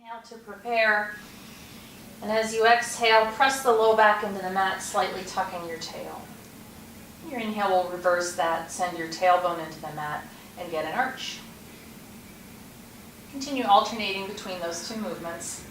Inhale to prepare, and as you exhale, press the low back into the mat, slightly tucking your tail. Your inhale will reverse that, send your tailbone into the mat, and get an arch. Continue alternating between those two movements.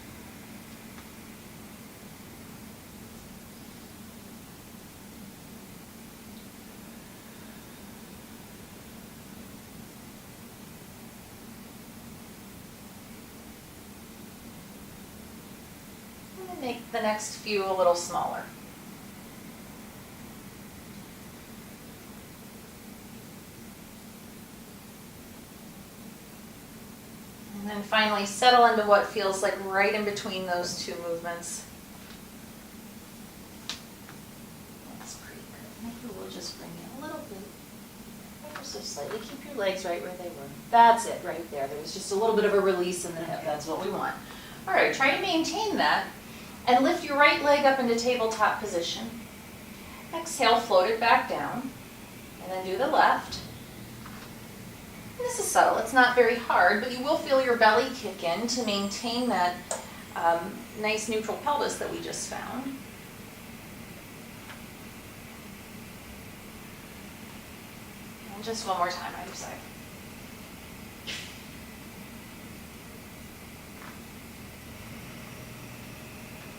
And make the next few a little smaller. And then finally settle into what feels like right in between those two movements. That's pretty good. Maybe we'll just bring it a little bit, ever so slightly. Keep your legs right where they were. That's it, right there. There was just a little bit of a release in the hip. That's what we want. All right, try to maintain that and lift your right leg up into tabletop position. Exhale, float it back down, and then do the left. This is subtle, it's not very hard, but you will feel your belly kick in to maintain that nice neutral pelvis that we just found. And just one more time, either side.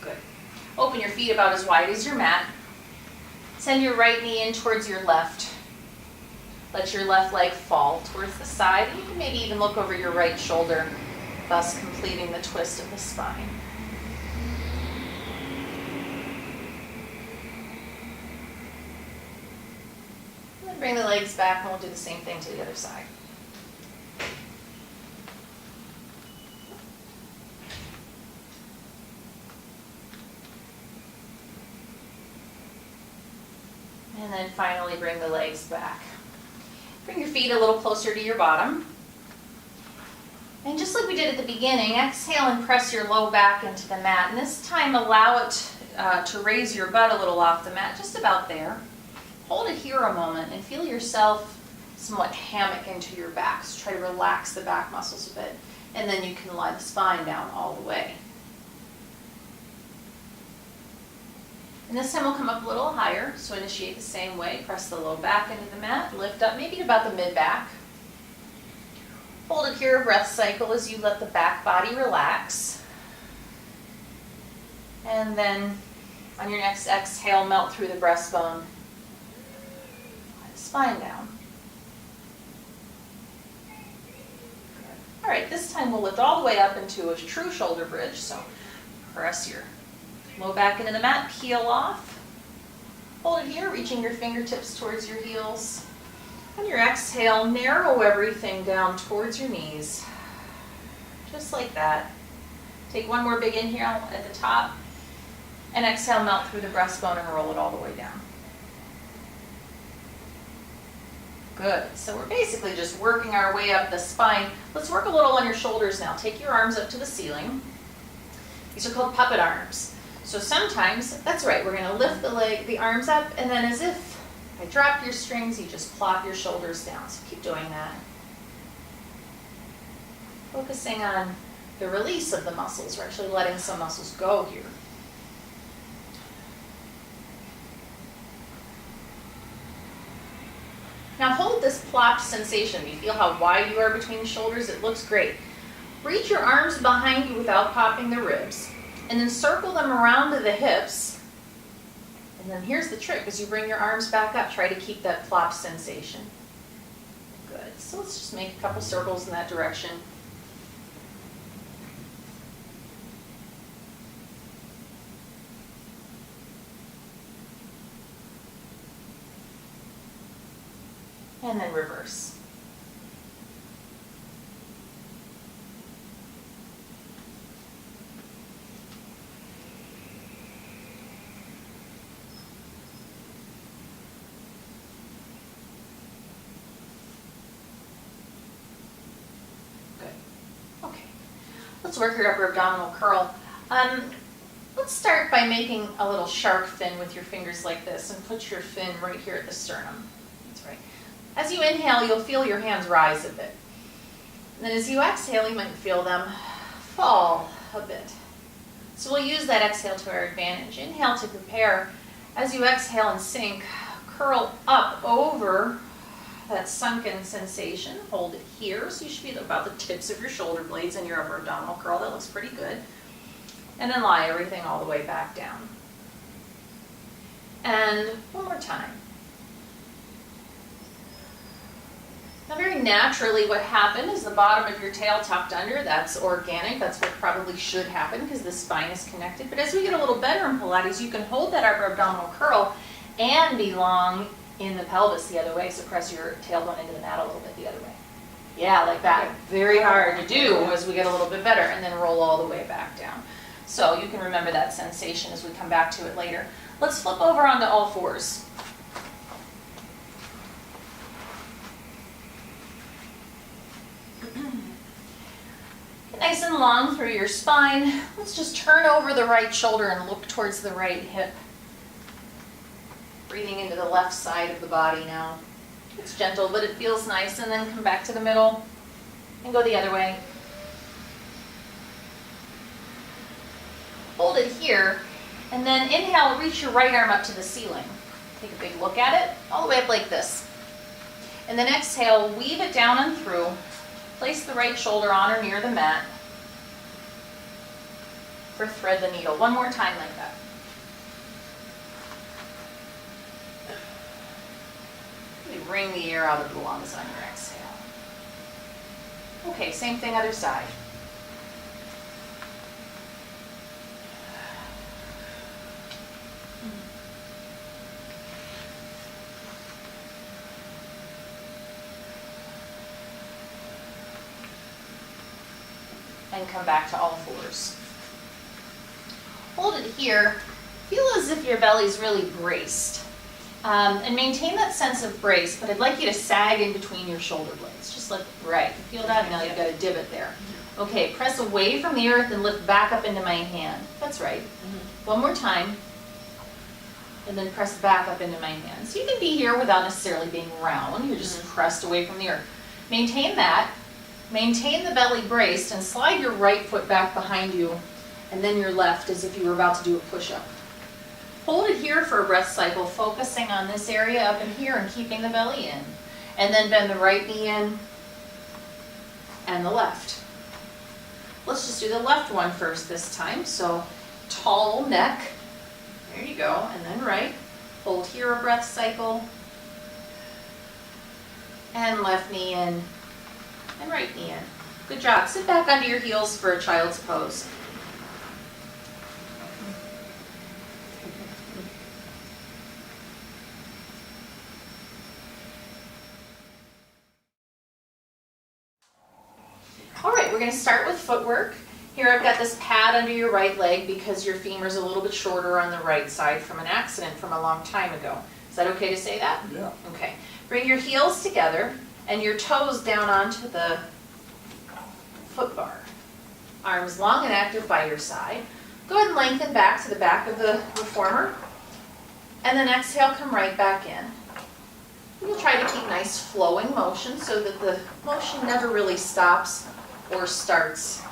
Good. Open your feet about as wide as your mat. Send your right knee in towards your left. Let your left leg fall towards the side. You can maybe even look over your right shoulder, thus completing the twist of the spine. And then bring the legs back and we'll do the same thing to the other side. And then finally bring the legs back. Bring your feet a little closer to your bottom. And just like we did at the beginning, exhale and press your low back into the mat. And this time allow it to raise your butt a little off the mat, just about there. Hold it here a moment and feel yourself somewhat hammock into your back. So try to relax the back muscles a bit. And then you can lie the spine down all the way. And this time we'll come up a little higher, so initiate the same way. Press the low back into the mat, lift up maybe to about the mid-back. Hold it here, a breath cycle as you let the back body relax. And then on your next exhale, melt through the breastbone. Let the spine down. Good. All right, this time we'll lift all the way up into a true shoulder bridge, so press your low back into the mat, peel off. Hold it here, reaching your fingertips towards your heels. On your exhale, narrow everything down towards your knees. Just like that. Take one more big inhale at the top. And exhale, melt through the breastbone and roll it all the way down. Good. So we're basically just working our way up the spine. Let's work a little on your shoulders now. Take your arms up to the ceiling. These are called puppet arms. So sometimes, that's right, we're going to lift the arms up, and then as if I drop your strings, you just plop your shoulders down. So keep doing that. Focusing on the release of the muscles. We're actually letting some muscles go here. Now hold this plopped sensation. You feel how wide you are between the shoulders? It looks great. Reach your arms behind you without popping the ribs. And then circle them around to the hips. And then here's the trick. As you bring your arms back up, try to keep that plop sensation. Good. So let's just make a couple circles in that direction. And then reverse. Let's work your upper abdominal curl. Let's start by making a little shark fin with your fingers like this and put your fin right here at the sternum. That's right. As you inhale, you'll feel your hands rise a bit. And then as you exhale, you might feel them fall a bit. So we'll use that exhale to our advantage. Inhale to prepare. As you exhale and sink, curl up over that sunken sensation. Hold it here. So you should be at about the tips of your shoulder blades and your upper abdominal curl. That looks pretty good. And then lie everything all the way back down. And one more time. Now very naturally what happened is the bottom of your tail tucked under. That's organic. That's what probably should happen because the spine is connected. But as we get a little better in Pilates, you can hold that upper abdominal curl and be long in the pelvis the other way. So press your tailbone into the mat a little bit the other way. Yeah, like that. Very hard to do as we get a little bit better, and then roll all the way back down. So you can remember that sensation as we come back to it later. Let's flip over onto all fours. Nice and long through your spine. Let's just turn over the right shoulder and look towards the right hip. Breathing into the left side of the body now. It's gentle, but it feels nice. And then come back to the middle and go the other way. Hold it here, and then inhale, reach your right arm up to the ceiling. Take a big look at it, all the way up like this. And then exhale, weave it down and through. Place the right shoulder on or near the mat. Or thread the needle. One more time like that. Really wring the air out of the lungs on your exhale. Okay, same thing other side. And come back to all fours. Hold it here. Feel as if your belly's really braced. And maintain that sense of brace, but I'd like you to sag in between your shoulder blades. Just like, right, you feel that? Now you've got a divot there. Okay, press away from the earth and lift back up into my hand. That's right. One more time. And then press back up into my hand. So you can be here without necessarily being round. You're just pressed away from the earth. Maintain that. Maintain the belly braced and slide your right foot back behind you and then your left as if you were about to do a push-up. Hold it here for a breath cycle, focusing on this area up in here and keeping the belly in. And then bend the right knee in and the left. Let's just do the left one first this time. So tall neck, there you go, and then right. Hold here a breath cycle. And left knee in. And right knee in. Good job. Sit back onto your heels for a child's pose. All right, we're going to start with footwork. Here I've got this pad under your right leg because your femur's a little bit shorter on the right side from an accident from a long time ago. Is that okay to say that? Yeah. Okay. Bring your heels together and your toes down onto the foot bar. Arms long and active by your side. Go ahead and lengthen back to the back of the reformer. And then exhale, come right back in. You'll try to keep nice flowing motion so that the motion never really stops or starts.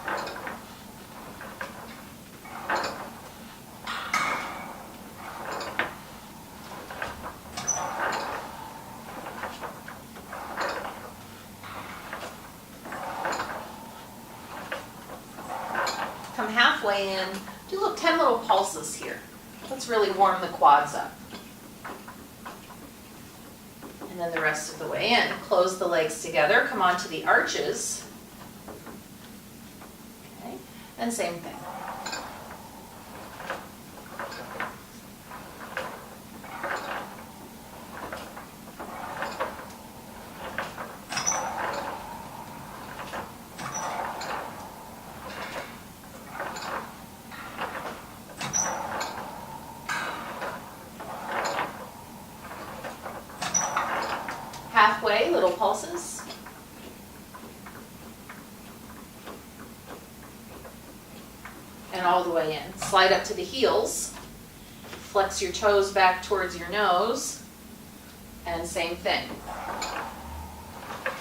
Come halfway in. Do 10 little pulses here. Let's really warm the quads up. And then the rest of the way in. Close the legs together. Come onto the arches. Okay. And same thing. Halfway, little pulses. And all the way in. Slide up to the heels. Flex your toes back towards your nose. And same thing.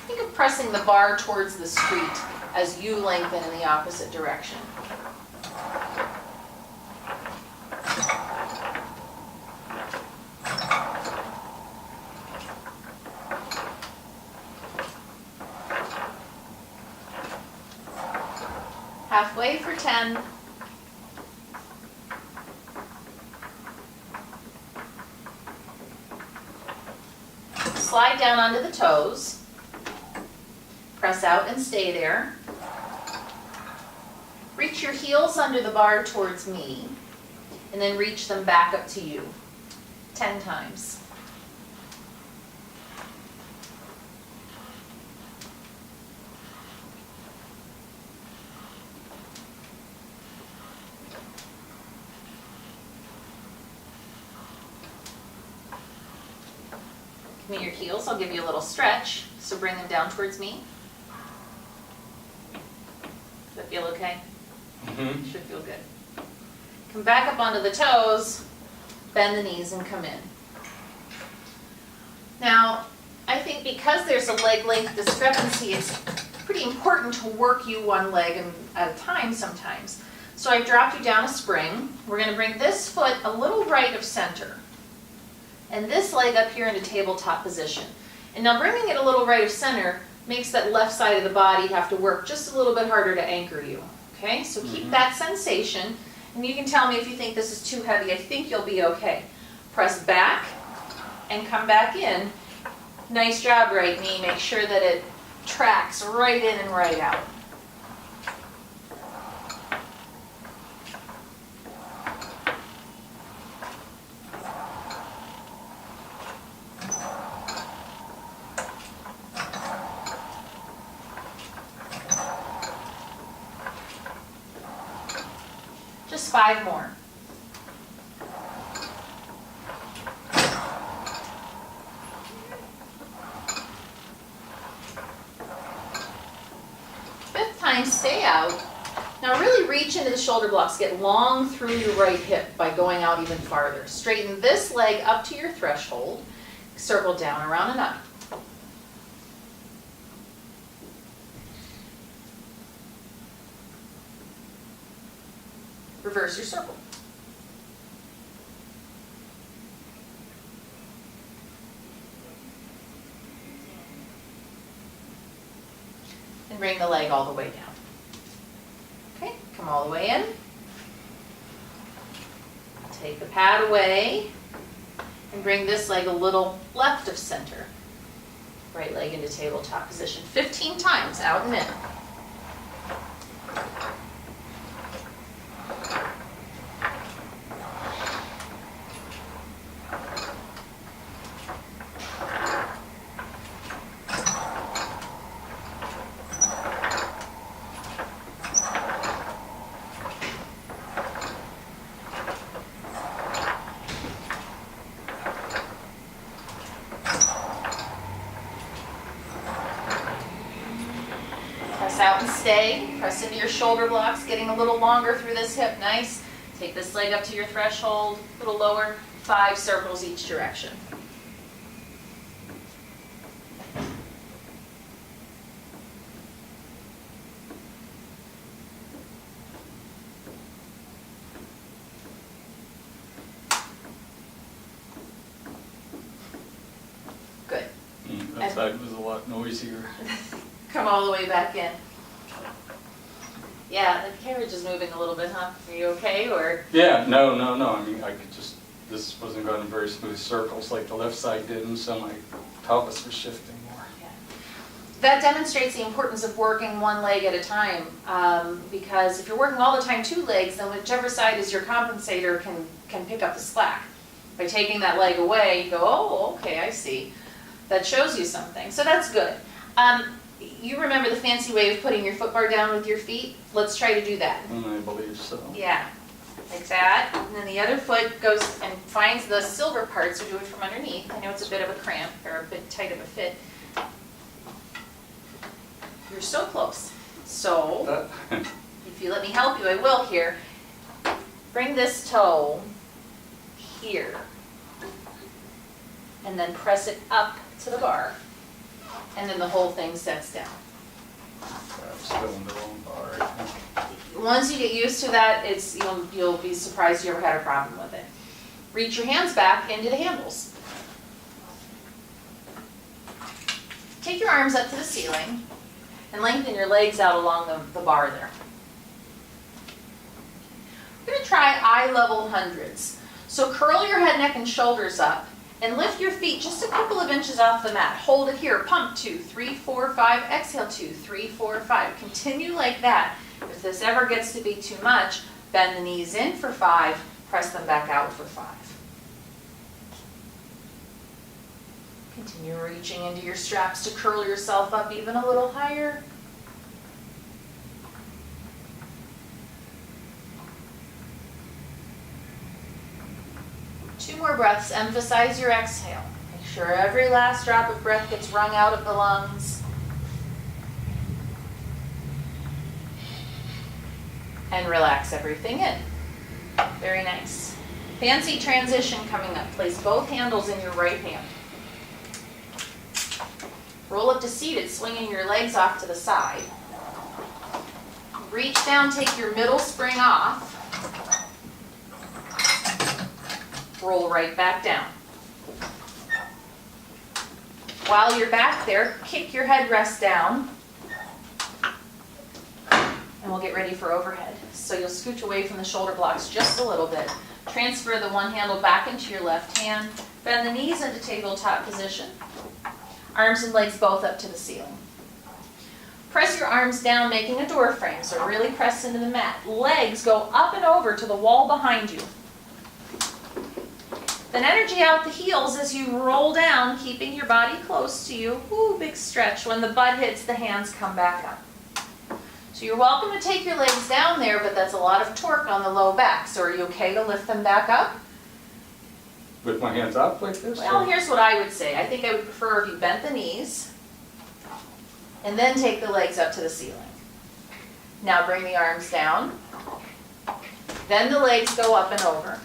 Think of pressing the bar towards the street as you lengthen in the opposite direction. Halfway for 10. Slide down onto the toes. Press out and stay there. Reach your heels under the bar towards me, and then reach them back up to you. 10 times. Meet your heels, I'll give you a little stretch, so bring them down towards me. Does that feel okay? Mm-hmm. Should feel good. Come back up onto the toes, bend the knees and come in. Now, I think because there's a leg length discrepancy, it's pretty important to work you one leg at a time sometimes. So I've dropped you down a spring. We're going to bring this foot a little right of center. And this leg up here into tabletop position. And now bringing it a little right of center makes that left side of the body have to work just a little bit harder to anchor you. Okay, so keep that sensation. And you can tell me if you think this is too heavy. I think you'll be okay. Press back and come back in. Nice job, right knee. Make sure that it tracks right in and right out. Just 5 more. Fifth time, stay out. Now really reach into the shoulder blocks. Get long through your right hip by going out even farther. Straighten this leg up to your threshold. Circle down, around, and up. Reverse your circle. And bring the leg all the way down. Okay, come all the way in. Take the pad away and bring this leg a little left of center. Right leg into tabletop position. 15 times, out and in. Press out and stay. Press into your shoulder blocks, getting a little longer through this hip. Nice. Take this leg up to your threshold, a little lower. 5 circles each direction. Good. That side was a lot noisier. Come all the way back in. Yeah, the carriage is moving a little bit, huh? Are you okay, or? Yeah, no. I mean, I could just, this wasn't going in very smooth circles like the left side did, and so my pelvis was shifting more. Yeah. That demonstrates the importance of working one leg at a time, because if you're working all the time 2 legs, then whichever side is your compensator can pick up the slack. By taking that leg away, you go, oh, okay, I see. That shows you something, so that's good. You remember the fancy way of putting your foot bar down with your feet? Let's try to do that. I believe so. Yeah, like that. And then the other foot goes and finds the silver parts, or do it from underneath. I know it's a bit of a cramp, or a bit tight of a fit. You're so close. So, if you let me help you, I will here. Bring this toe here. And then press it up to the bar. And then the whole thing sets down. I'm still in the wrong bar, I think. Once you get used to that, you'll be surprised you ever had a problem with it. Reach your hands back into the handles. Take your arms up to the ceiling and lengthen your legs out along the bar there. We're going to try eye level hundreds. So curl your head, neck, and shoulders up and lift your feet just a couple of inches off the mat. Hold it here. Pump 2, 3, 4, 5. Exhale 2, 3, 4, 5. Continue like that. If this ever gets to be too much, bend the knees in for 5. Press them back out for 5. Continue reaching into your straps to curl yourself up even a little higher. Two more breaths. Emphasize your exhale. Make sure every last drop of breath gets wrung out of the lungs. And relax everything in. Very nice. Fancy transition coming up. Place both handles in your right hand. Roll up to seated, swinging your legs off to the side. Reach down, take your middle spring off. Roll right back down. While you're back there, kick your headrest down. And we'll get ready for overhead. So you'll scooch away from the shoulder blocks just a little bit. Transfer the one handle back into your left hand. Bend the knees into tabletop position. Arms and legs both up to the ceiling. Press your arms down, making a door frame, so really press into the mat. Legs go up and over to the wall behind you. Then energy out the heels as you roll down, keeping your body close to you. Ooh, big stretch. When the butt hits, the hands come back up. So you're welcome to take your legs down there, but that's a lot of torque on the low back. So are you okay to lift them back up? With my hands up like this? Well, or? here's what I would say. I think I would prefer if you bent the knees and then take the legs up to the ceiling. Now bring the arms down. Then the legs go up and over.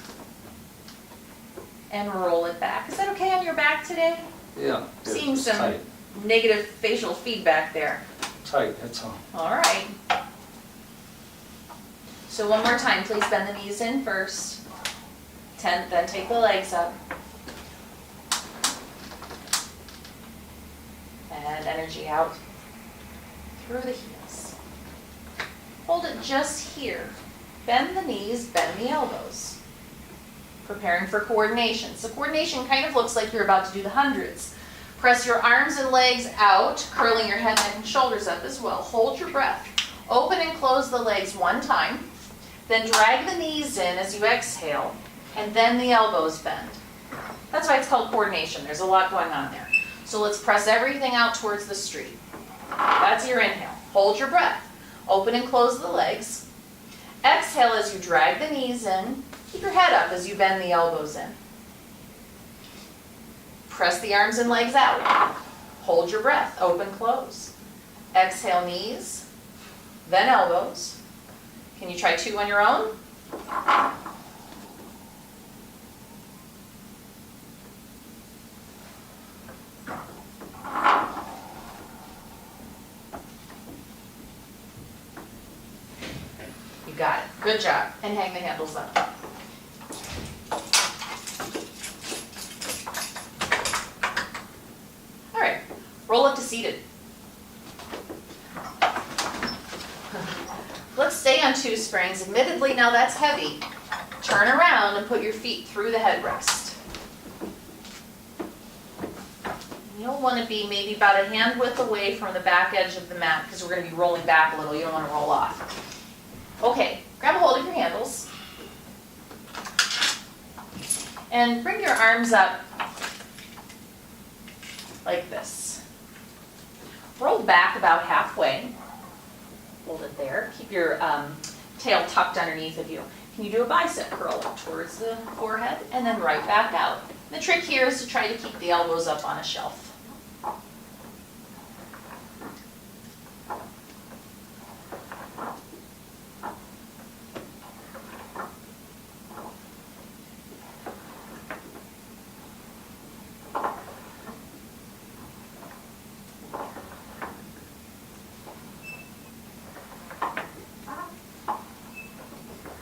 And roll it back. Is that okay on your back today? Yeah. Seeing it's some tight. negative facial feedback there. Tight, that's all. All right. So one more time, please bend the knees in first. Then take the legs up. And energy out through the heels. Hold it just here. Bend the knees, bend the elbows. Preparing for coordination. So coordination kind of looks like you're about to do the hundreds. Press your arms and legs out, curling your head, neck, and shoulders up as well. Hold your breath. Open and close the legs one time. Then drag the knees in as you exhale, and then the elbows bend. That's why it's called coordination. There's a lot going on there. So let's press everything out towards the street. That's your inhale. Hold your breath. Open and close the legs. Exhale as you drag the knees in. Keep your head up as you bend the elbows in. Press the arms and legs out. Hold your breath. Open, close. Exhale, knees, then elbows. Can you try 2 on your own? You got it. Good job. And hang the handles up. All right. Roll up to seated. Let's stay on 2 springs. Admittedly, now that's heavy. Turn around and put your feet through the headrest. You'll want to be maybe about a hand width away from the back edge of the mat because we're going to be rolling back a little. You don't want to roll off. Okay, grab a hold of your handles. And bring your arms up like this. Roll back about halfway. Hold it there. Keep your tail tucked underneath of you. Can you do a bicep curl up towards the forehead and then right back out? The trick here is to try to keep the elbows up on a shelf.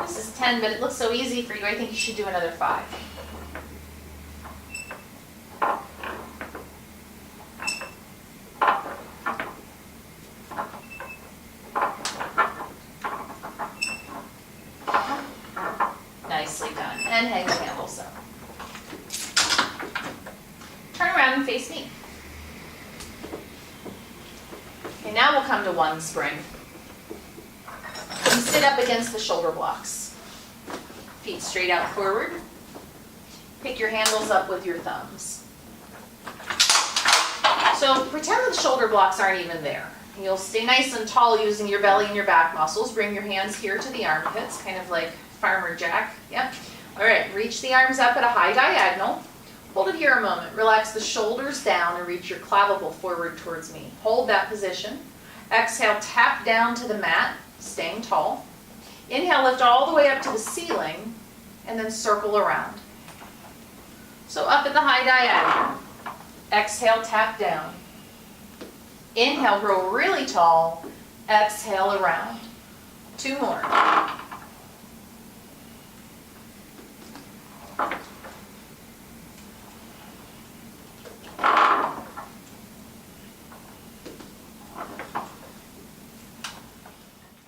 This is 10, but it looks so easy for you. I think you should do another 5. to one spring. And sit up against the shoulder blocks. Feet straight out forward. Pick your handles up with your thumbs. So pretend that the shoulder blocks aren't even there. You'll stay nice and tall using your belly and your back muscles. Bring your hands here to the armpits, kind of like Farmer Jack. Yep. All right, reach the arms up at a high diagonal. Hold it here a moment. Relax the shoulders down and reach your clavicle forward towards me. Hold that position. Exhale, tap down to the mat, staying tall. Inhale, lift all the way up to the ceiling, and then circle around. So up at the high diagonal. Exhale, tap down. Inhale, grow really tall. Exhale, around. 2 more.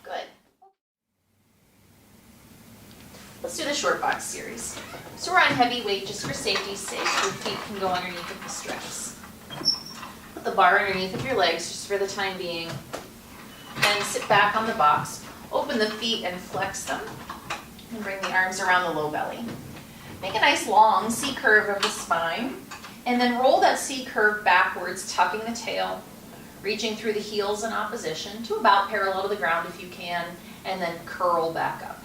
Good. Let's do the short box series. So we're on heavy weight just for safety's sake. Your feet can go underneath of the straps. Put the bar underneath of your legs just for the time being. And sit back on the box. Open the feet and flex them. And bring the arms around the low belly. Make a nice long C curve of the spine. And then roll that C curve backwards, tucking the tail, reaching through the heels in opposition to about parallel to the ground if you can, and then curl back up.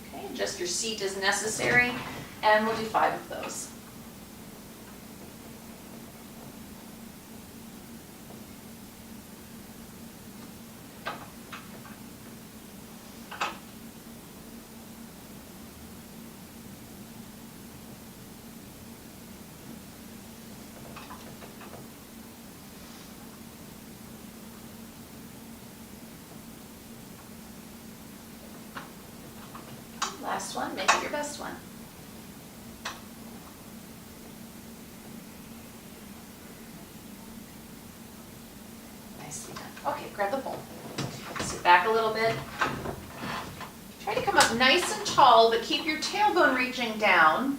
Okay, adjust your seat as necessary, and we'll do 5 of those. Last one, make it your best one. Nicely done. Okay, grab the pole. Sit back a little bit. Try to come up nice and tall, but keep your tailbone reaching down.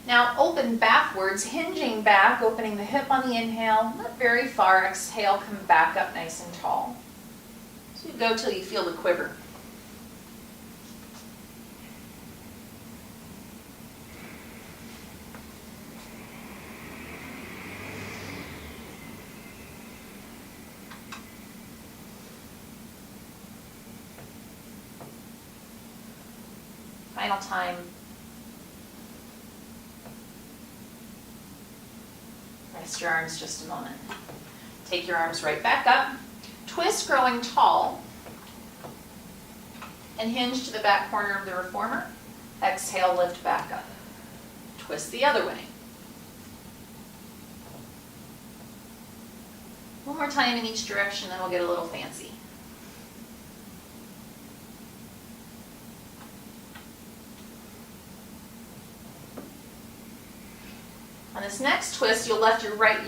Now open backwards, hinging back, opening the hip on the inhale, not very far. Exhale, come back up nice and tall. So you go till you feel the quiver. Final time. Rest your arms just a moment. Take your arms right back up. Twist, growing tall. And hinge to the back corner of the reformer. Exhale, lift back up. Twist the other way. One more time in each direction, then we'll get a little fancy. On this next twist, you'll let your right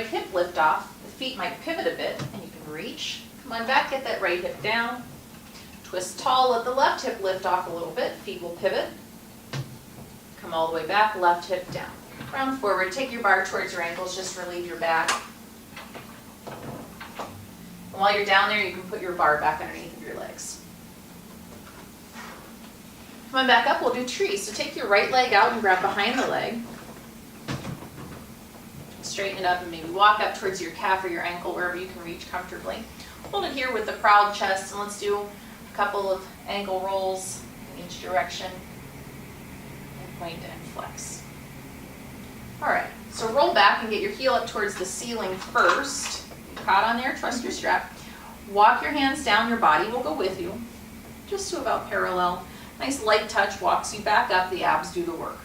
hip lift off. The feet might pivot a bit, and you can reach. Come on back, get that right hip down. Twist tall, let the left hip lift off a little bit. Feet will pivot. Come all the way back, left hip down. Round forward, take your bar towards your ankles, just relieve your back. And while you're down there, you can put your bar back underneath of your legs. Come on back up, we'll do trees. So take your right leg out and grab behind the leg. Straighten it up and maybe walk up towards your calf or your ankle, wherever you can reach comfortably. Hold it here with the proud chest, and let's do a couple of ankle rolls in each direction. And point and flex. All right, so roll back and get your heel up towards the ceiling first. Caught on there, trust your strap. Walk your hands down your body, we'll go with you, just to about parallel. Nice light touch walks you back up, the abs do the work.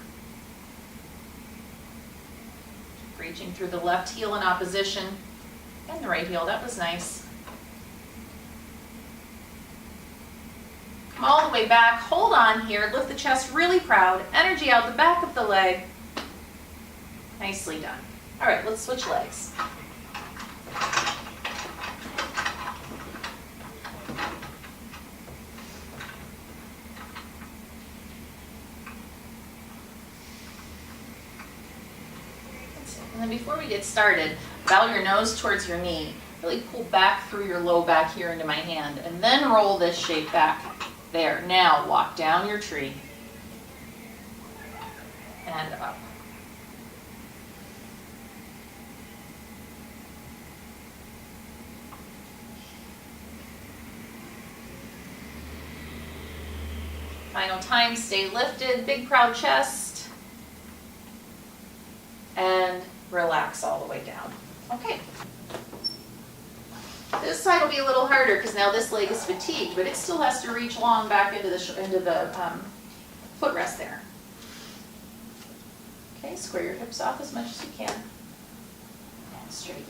Reaching through the left heel in opposition and the right heel, that was nice. Come all the way back, hold on here, lift the chest really proud, energy out the back of the leg. Nicely done. All right, let's switch legs. And then before we get started, bow your nose towards your knee, really pull back through your low back here into my hand, and then roll this shape back. There, now walk down your tree and up. Final time, stay lifted, big proud chest, and relax all the way down. Okay. This side will be a little harder because now this leg is fatigued, but it still has to reach long back into the footrest there. Okay, square your hips off as much as you can, and straighten.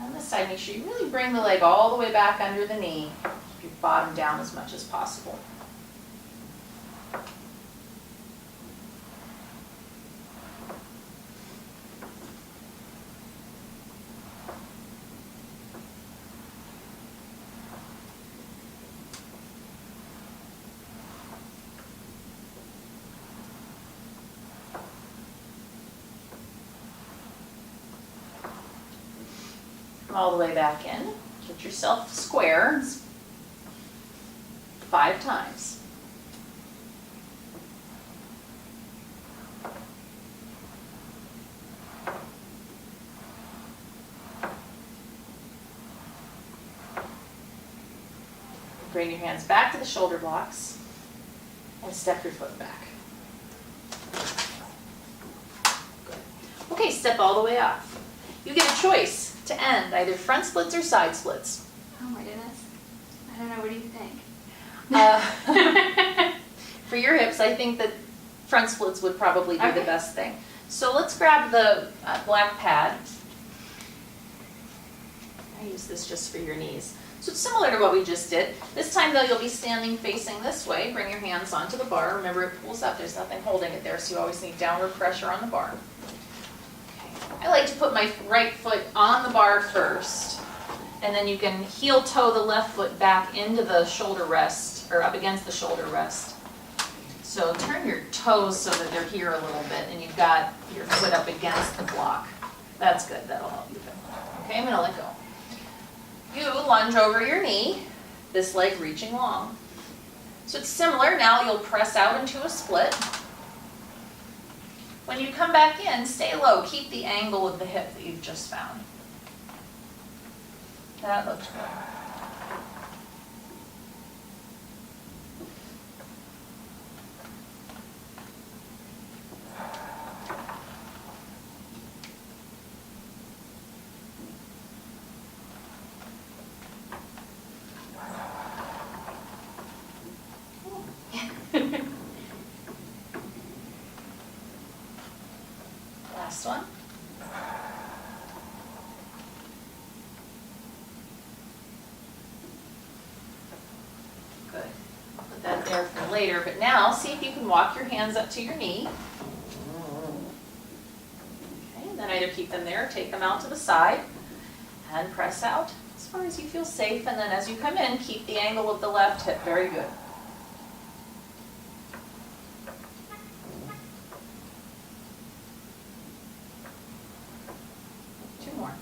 On this side, make sure you really bring the leg all the way back under the knee. Keep your bottom down as much as possible. Come all the way back in. Get yourself square 5 times. Bring your hands back to the shoulder blocks and step your foot back. Good. Okay, step all the way off. You get a choice to end either front splits or side splits. Oh my goodness. I don't know, what do you think? For your hips, I think that front splits would probably be the best thing. So let's grab the black pad. I use this just for your knees. So it's similar to what we just did. This time though, you'll be standing facing this way. Bring your hands onto the bar. Remember, it pulls up. There's nothing holding it there, so you always need downward pressure on the bar. I like to put my right foot on the bar first, and then you can heel toe the left foot back into the shoulder rest, or up against the shoulder rest. So turn your toes so that they're here a little bit, and you've got your foot up against the block. That's good, that'll help you. Okay, I'm gonna let go. You lunge over your knee, this leg reaching long. So it's similar, now you'll press out into a split. When you come back in, stay low. Keep the angle of the hip that you've just found. That looks good. Last one. Good. I'll put that there for later, but now see if you can walk your hands up to your knee. Okay, and then either keep them there or take them out to the side and press out as far as you feel safe, and then as you come in, keep the angle of the left hip. Very good. More.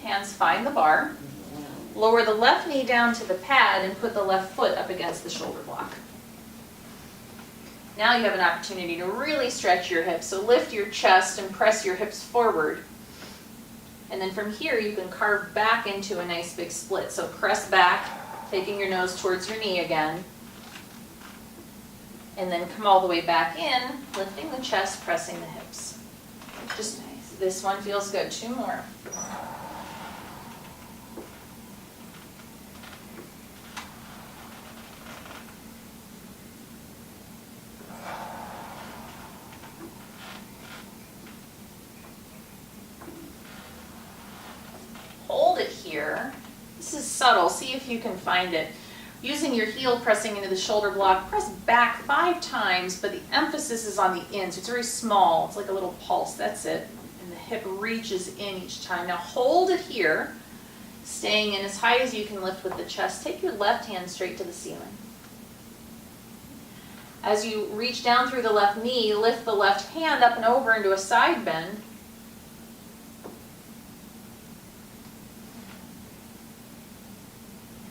Hands find the bar. Lower the left knee down to the pad and put the left foot up against the shoulder block. Now you have an opportunity to really stretch your hips. So lift your chest and press your hips forward. And then from here you can carve back into a nice big split. So press back, taking your nose towards your knee again. And then come all the way back in, lifting the chest, pressing the hips. Just nice. This one feels good. 2 more. Hold it here. This is subtle. See if you can find it. Using your heel pressing into the shoulder block, press back 5 times, but the emphasis is on the in, so it's very small. It's like a little pulse, that's it. And the hip reaches in each time. Now hold it here. Staying in as high as you can lift with the chest, take your left hand straight to the ceiling. As you reach down through the left knee, lift the left hand up and over into a side bend.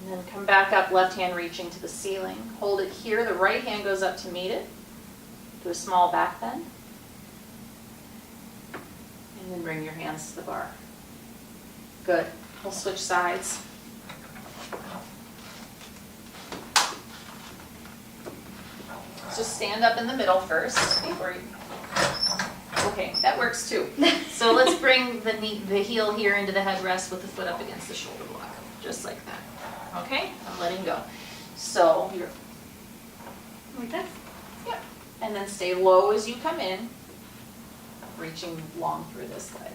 And then come back up, left hand reaching to the ceiling. Hold it here, the right hand goes up to meet it. Do a small back bend. And then bring your hands to the bar. Good. We'll switch sides. Just stand up in the middle first before you. Okay, that works too. So let's bring the heel here into the headrest with the foot up against the shoulder block, just like that. Okay, I'm letting go. So you're like that. Yep. And then stay low as you come in, reaching long through this leg.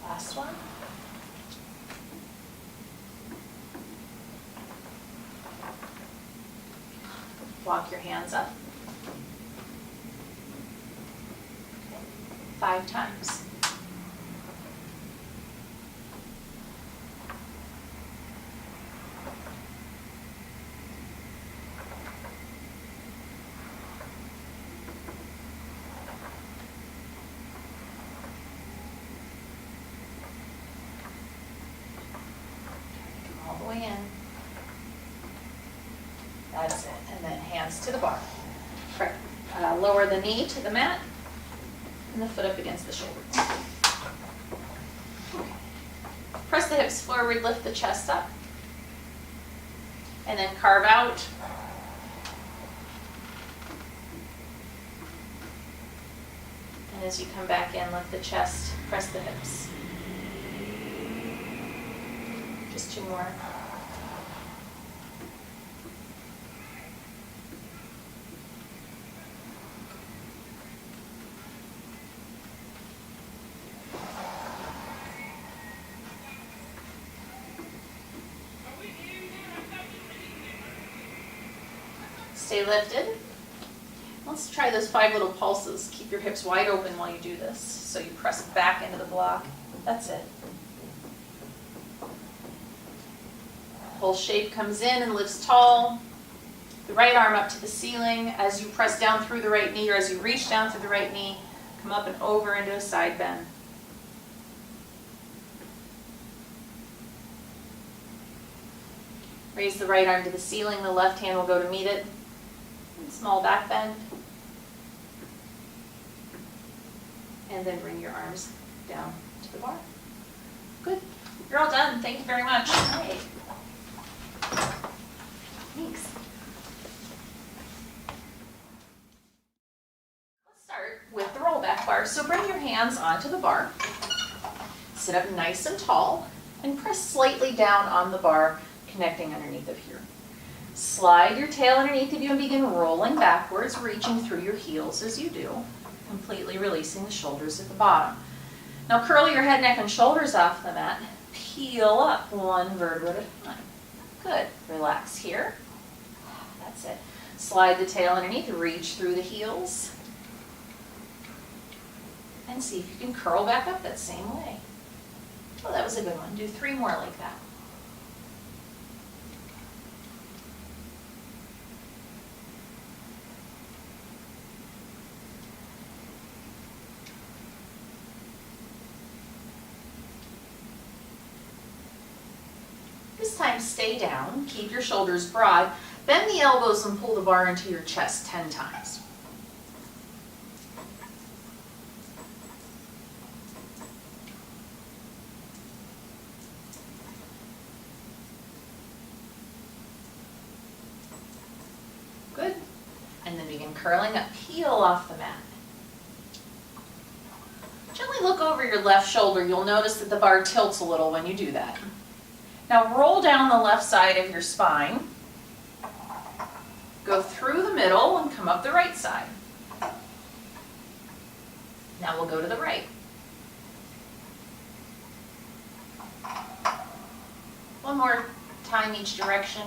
Last one. Walk your hands up. 5 times. All the way in. That's it. And then hands to the bar. Lower the knee to the mat and the foot up against the shoulder. Okay. Press the hips forward, lift the chest up. And then carve out. And as you come back in, lift the chest, press the hips. Just 2 more. Stay lifted. Let's try those 5 little pulses. Keep your hips wide open while you do this. So you press back into the block. That's it. Whole shape comes in and lifts tall. The right arm up to the ceiling. As you press down through the right knee, or as you reach down through the right knee, come up and over into a side bend. Raise the right arm to the ceiling. The left hand will go to meet it. Small back bend. And then bring your arms down to the bar. Good. You're all done. Thank you very much. All right. Thanks. Let's start with the roll back bar. So bring your hands onto the bar. Sit up nice and tall and press slightly down on the bar, connecting underneath of here. Slide your tail underneath of you and begin rolling backwards, reaching through your heels as you do, completely releasing the shoulders at the bottom. Now curl your head, neck, and shoulders off the mat. Peel up 1 vertebra at a time. Good. Relax here. That's it. Slide the tail underneath, reach through the heels. And see if you can curl back up that same way. Oh, that was a good one. Do 3 more like that. This time stay down, keep your shoulders broad, bend the elbows and pull the bar into your chest 10 times. Good. And then begin curling up, peel off the mat. Gently look over your left shoulder. You'll notice that the bar tilts a little when you do that. Now roll down the left side of your spine. Go through the middle and come up the right side. Now we'll go to the right. One more time each direction.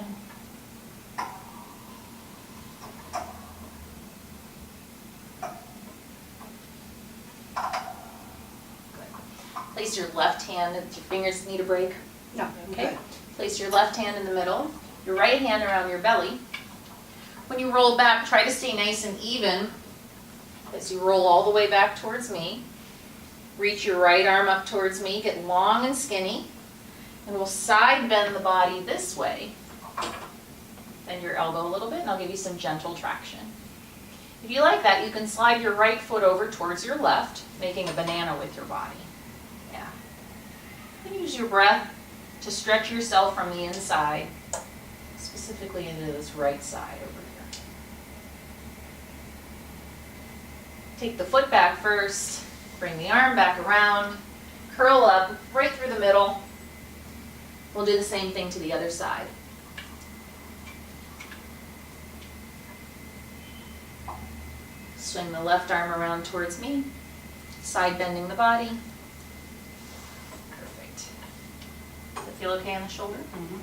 Place your left hand, your fingers need a break. No, Okay. Place your left hand in the middle, your right hand around your belly. When you roll back, try to stay nice and even as you roll all the way back towards me. Reach your right arm up towards me, get long and skinny, and we'll side bend the body this way. Bend your elbow a little bit, and I'll give you some gentle traction. If you like that, you can slide your right foot over towards your left, making a banana with your body. Yeah. And use your breath to stretch yourself from the inside, specifically into this right side over here. Take the foot back first, bring the arm back around, curl up right through the middle. We'll do the same thing to the other side. Swing the left arm around towards me, side bending the body. Perfect. Does it feel okay on the shoulder? Mm-hmm.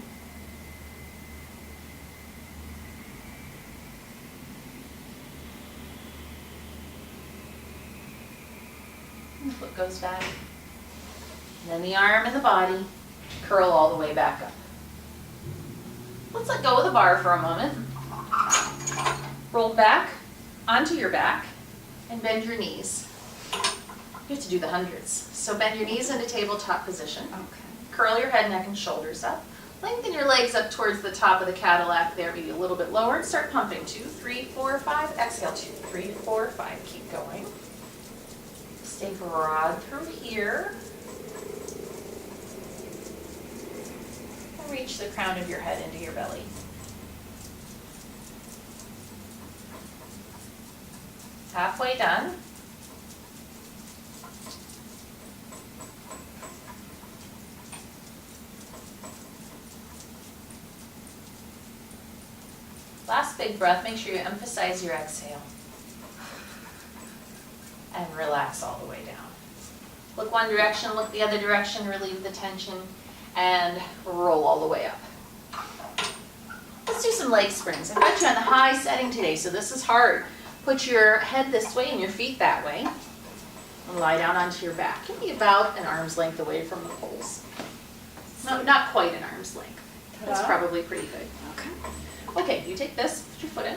And the foot goes back. And then the arm and the body curl all the way back up. Let's let go of the bar for a moment. Roll back onto your back and bend your knees. You have to do the hundreds. So bend your knees into tabletop position. Okay. Curl your head, neck, and shoulders up. Lengthen your legs up towards the top of the Cadillac there, maybe a little bit lower, and start pumping. 2, 3, 4, 5. Exhale, 2, 3, 4, 5. Keep going. Stay broad through here. And reach the crown of your head into your belly. Halfway done. Last big breath, make sure you emphasize your exhale. And relax all the way down. Look one direction, look the other direction, relieve the tension, and roll all the way up. Let's do some leg springs. I've got you on the high setting today, so this is hard. Put your head this way and your feet that way. And lie down onto your back. Give me about an arm's length away from the poles. No, not quite an arm's length. That's Ta-da. probably pretty good. Okay. Okay, you take this, put your foot in.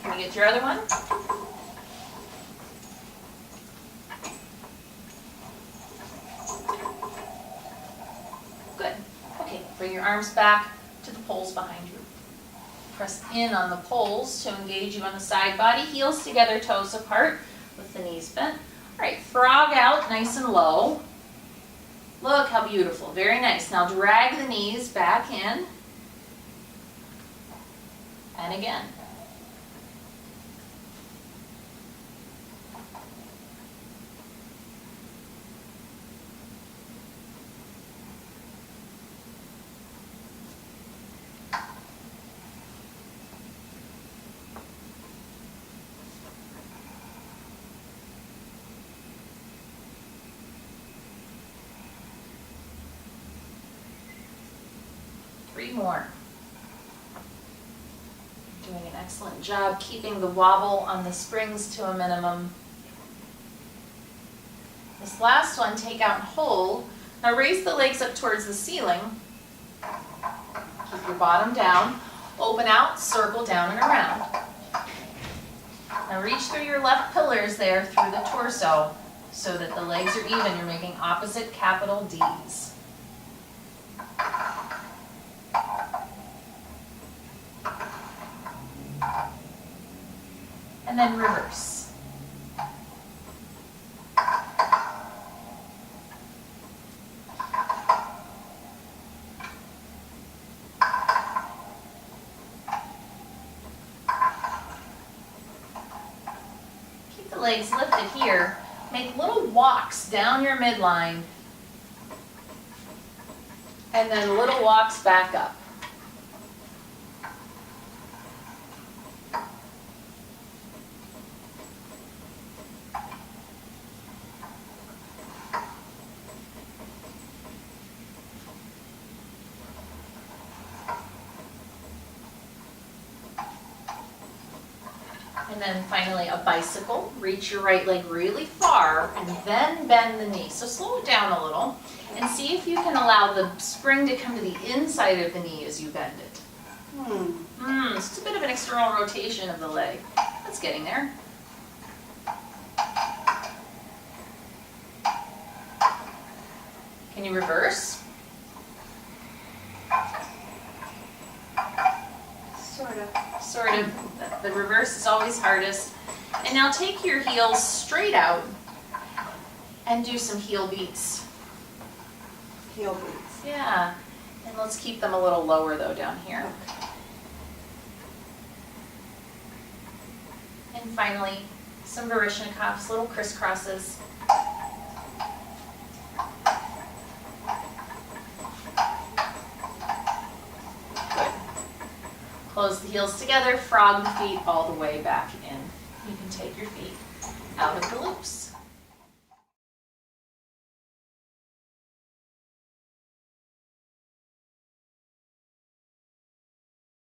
Can you get your other one? Good. Okay, bring your arms back to the poles behind you. Press in on the poles to engage you on the side body. Heels together, toes apart with the knees bent. All right, frog out nice and low. Look how beautiful, very nice. Now drag the knees back in. And again. Three more. Doing an excellent job keeping the wobble on the springs to a minimum. This last one, take out and hold. Now raise the legs up towards the ceiling. Keep your bottom down. Open out, circle down and around. Now reach through your left pillars there through the torso so that the legs are even. You're making opposite capital Ds. And then reverse. Keep the legs lifted here. Make little walks down your midline. And then little walks back up. And then finally a bicycle. Reach your right leg really far and then bend the knee. So slow it down a little and see if you can allow the spring to come to the inside of the knee as you bend it. It's just a bit of an external rotation of the leg. That's getting there. Can you reverse? Sort of. The reverse is always hardest. And now take your heels straight out and do some heel beats. Heel beats. Yeah. And let's keep them a little lower though down here. And finally, some Baryshnikovs, little crisscrosses. Close the heels together, frog the feet all the way back in. You can take your feet out of the loops.